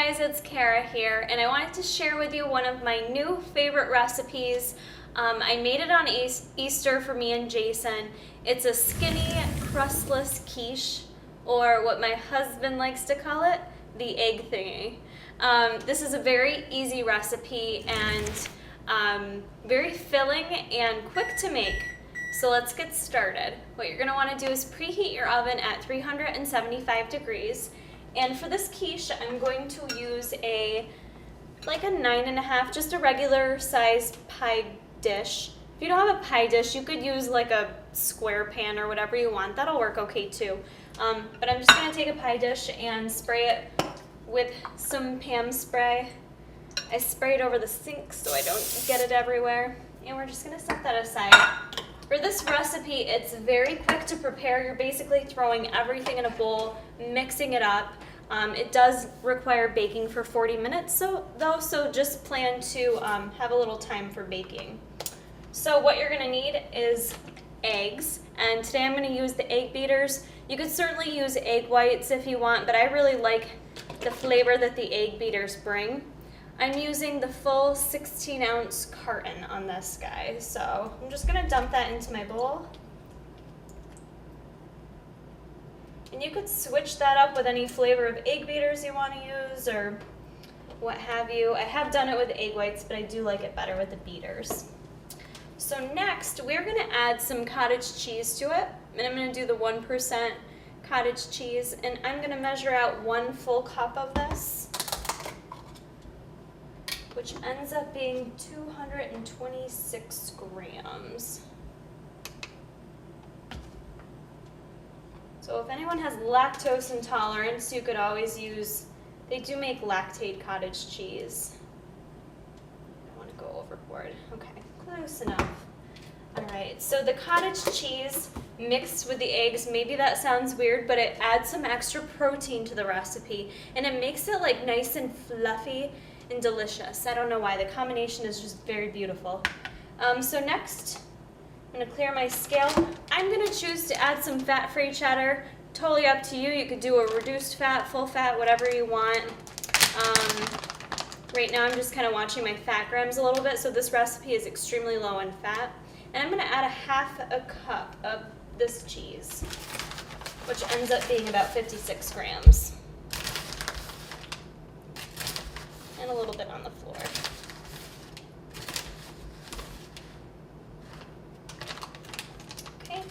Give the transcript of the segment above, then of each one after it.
guys, it's Kara here, and I wanted to share with you one of my new favorite recipes. I made it on Easter for me and Jason. It's a skinny, crustless quiche, or what my husband likes to call it, the egg thingy. This is a very easy recipe and very filling and quick to make. So let's get started. What you're going to want to do is preheat your oven at 375 degrees. And for this quiche, I'm going to use like a 9.5, just a regular sized pie dish. If you don't have a pie dish, you could use like a square pan or whatever you want. That'll work okay too. But I'm just going to take a pie dish and spray it with some Pam spray. I spray it over the sink so I don't get it everywhere. And we're just going to set that aside. For this recipe, it's very quick to prepare. You're basically throwing everything in a bowl, mixing it up. It does require baking for 40 minutes so just plan to have a little time for baking. So what you're going to need is eggs, and today I'm going to use the egg beaters. You could certainly use egg whites if you want, but I really like the flavor that the egg beaters bring. I'm using the full 16-ounce carton on this guy, so I'm just going to dump that into my bowl. And you could switch that up with any flavor of egg beaters you want to use or what have you. I have done it with egg whites, but I do like it better with the beaters. So next, we're going to add some cottage cheese to it, and I'm going to do the 1% cottage cheese, and I'm going to measure out 1 full cup of this, which ends up being 226 grams. So if anyone has lactose intolerance, you could always use, they do make lactate cottage cheese. I don't want to go overboard. Okay, close enough. All right, so the cottage cheese mixed with the eggs, maybe that sounds weird, but it adds some extra protein to the recipe, and it makes it like nice and fluffy and delicious. I don't know why, the combination is just very beautiful. So next, I'm going to clear my scale. I'm going to choose to add some fat-free cheddar. Totally up to you. You could do a reduced fat, full fat, whatever you want. Right now I'm just kind of watching my fat grams a little bit, so this recipe is extremely low in fat. And I'm going to add 1/2 cup of this cheese, which ends up being about 56 grams. And a little bit on the floor. Okay.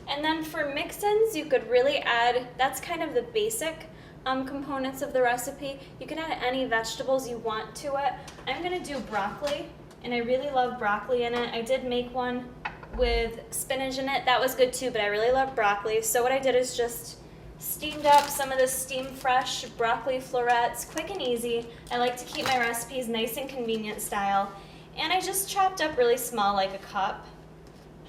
And then for mix-ins, you could really add, that's kind of the basic components of the recipe. You can add any vegetables you want to it. I'm going to do broccoli, and I really love broccoli in it. I did make one with spinach in it. That was good too, but I really love broccoli. So what I did is just steamed up some of the steam fresh broccoli florets, quick and easy. I like to keep my recipes nice and convenient style. And I just chopped up really small, like a cup.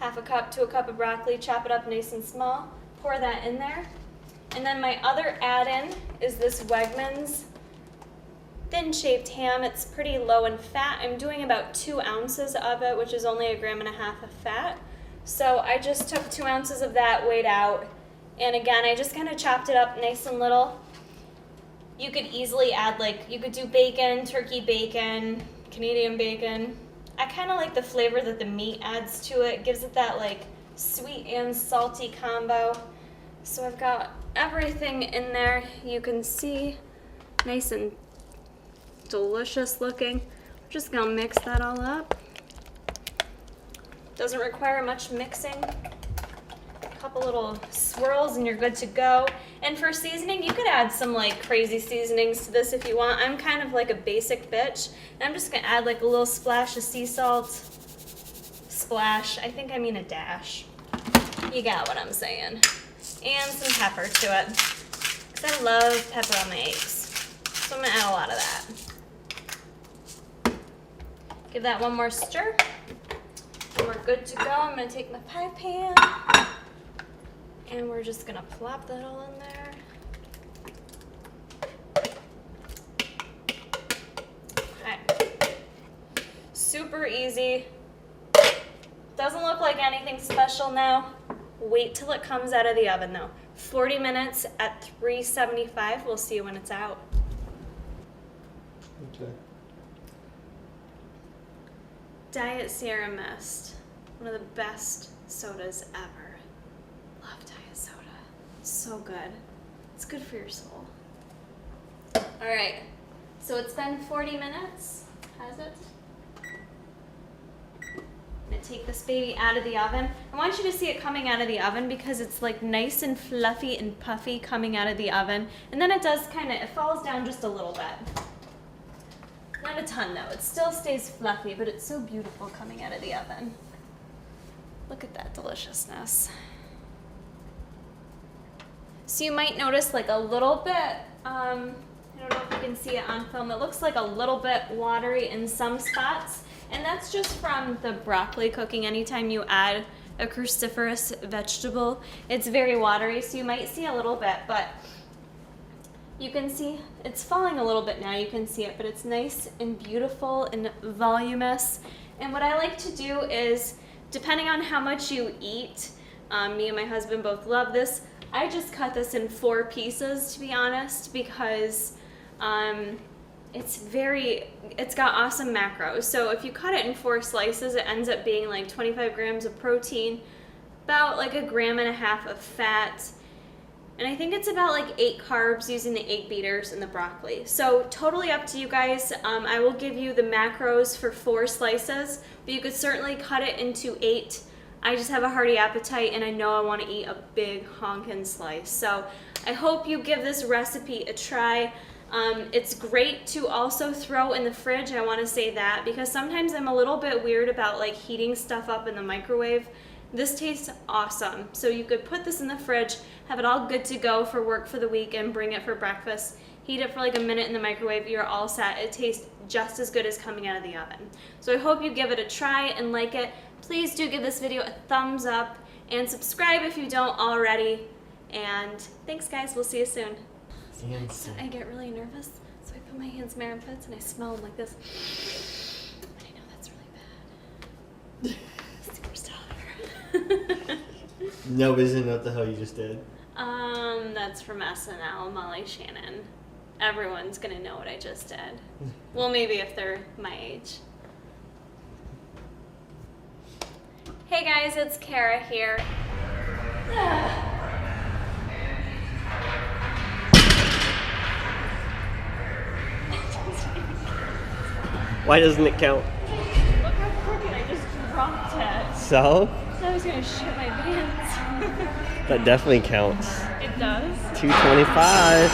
1/2 cup to a cup of broccoli, chop it up nice and small, pour that in there. And then my other add-in is this Wegmans thin-shaped ham. It's pretty low in fat. I'm doing about 2 ounces of it, which is only 1.5 grams of fat. So I just took 2 ounces of that, weighed out. And again, I just kind of chopped it up nice and little. You could easily add, like, you could do bacon, turkey bacon, Canadian bacon. I kind of like the flavor that the meat adds to it. It gives it that, like, sweet and salty combo. So I've got everything in there. You can see, nice and delicious looking. We're just gonna mix that all up. Doesn't require much mixing. Couple little swirls and you're good to go. And for seasoning, you could add some like crazy seasonings to this if you want. I'm kind of like a basic bitch, and I'm just gonna add like a little splash of sea salt. Splash, I think I mean a dash. You got what I'm saying. And some pepper to it, because I love pepper on my eggs. So I'm gonna add a lot of that. Give that one more stir, and we're good to go. I'm gonna take my pie pan, and we're just gonna plop that all in there. Okay. Super easy. Doesn't look like anything special now. Wait till it comes out of the oven though. 40 minutes at 375. We'll see you when it's out. Okay. Diet Sierra Mist. One of the best sodas ever. Love diet soda. So good. It's good for your soul. All right. So it's been 40 minutes. Has it? I'm gonna take this baby out of the oven. I want you to see it coming out of the oven because it's like nice and fluffy and puffy coming out of the oven. And then it does it falls down just a little bit. Not a ton though, it still stays fluffy, but it's so beautiful coming out of the oven. Look at that deliciousness. So you might notice like a little bit, I don't know if you can see it on film, it looks like a little bit watery in some spots. And that's just from the broccoli cooking. Anytime you add a cruciferous vegetable, it's very watery, so you might see a little bit, but you can see it's falling a little bit now. You can see it, but it's nice and beautiful and voluminous. And what I like to do is, depending on how much you eat, me and my husband both love this, I just cut this in 4 pieces, to be honest, because it's got awesome macros. So if you cut it in 4 slices, it ends up being like 25 grams of protein, about like 1.5 grams of fat, and I think it's about like 8 carbs using the egg beaters and the broccoli. So totally up to you guys. I will give you the macros for 4 slices, but you could certainly cut it into 8. I just have a hearty appetite and I know I want to eat a big honkin' slice. So I hope you give this recipe a try. It's great to also throw in the fridge. I want to say that because sometimes I'm a little bit weird about like heating stuff up in the microwave. This tastes awesome. So you could put this in the fridge, have it all good to go for work for the week, and bring it for breakfast. Heat it for like a minute in the microwave, you're all set. It tastes just as good as coming out of the oven. So I hope you give it a try and like it. Please do give this video a thumbs up and subscribe if you don't already. And thanks guys, we'll see you soon. I get really nervous, so I put my hands in my armpits and I smell them like this. And I know that's really bad. Superstar. Nobody's gonna know what the hell you just did. That's from SNL, Molly Shannon. Everyone's gonna know what I just did. Well, maybe if they're my age. Hey guys, it's Kara here. Why doesn't it count? Look how crooked I just dropped it. So? I was gonna shit my pants. That definitely counts. It does? 225.